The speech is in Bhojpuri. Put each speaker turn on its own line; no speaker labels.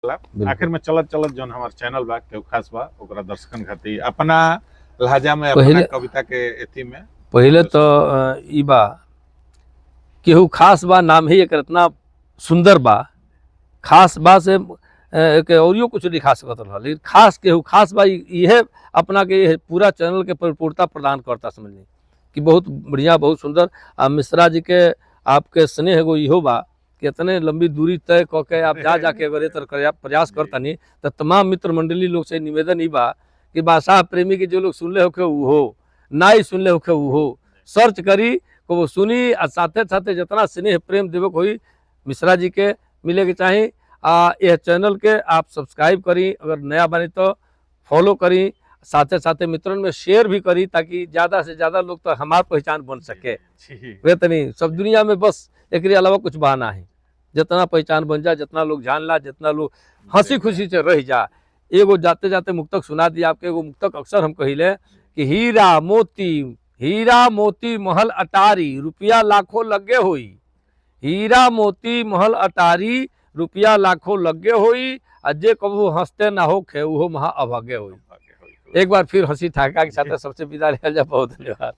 आखिर में चलत चलत जो हमार चैनल बा के खास बा ओकरा दर्शकन खातिर अपना लहजा में अपना कविता के एथी में
पहले तो ई बा केहू खास बा, नाम ही एक इतना सुंदर बा, खास बा से के औरियो कुछ नहीं खा सकत रहा, लेकिन खास केहू खास बा यह अपना के पूरा चैनल के परिपूर्णता प्रदान करता समझनी कि बहुत बढ़िया बहुत सुंदर। आ मिश्रा जी के आपके स्नेह एगो इहो बा कि इतने लंबी दूरी तय क के आप जा जाके अगर ये प्रयास करतनी तो तमाम मित्र मंडली लोग से निवेदन ही बा कि बादशाह प्रेमी के जो लोग सुनले होके हो ना ही सुनले होके हो सर्च करी को वो सुनी और साथे साथे जितना स्नेह प्रेम देवक हुई मिश्रा जी के मिले के चाही। यह चैनल के आप सब्सक्राइब करी, अगर नया बनी तो फॉलो करी, साथे साथे मित्रन में शेयर भी करी ताकि ज़्यादा से ज़्यादा लोग तो हमार पहचान बन सके। वे तो नहीं सब दुनिया में बस एक अलावा कुछ बहाना है, जितना पहचान बन जा, जितना लोग जान ला, जितना लोग हंसी खुशी से रह जा। एगो जाते जाते मुक्तक सुना दिया आपके। एगो मुक्तक अक्सर हम कहिले कि हीरा मोती महल अटारी रुपया लाखों लगे हुई, हीरा मोती महल अटारी रुपया लाखों लगे हुई, अजे कबू हंसते ना हो खे वो महा अभागे हुई। एक बार फिर हंसी ठाका के साथ सबसे विदा लिया जाए। बहुत धन्यवाद।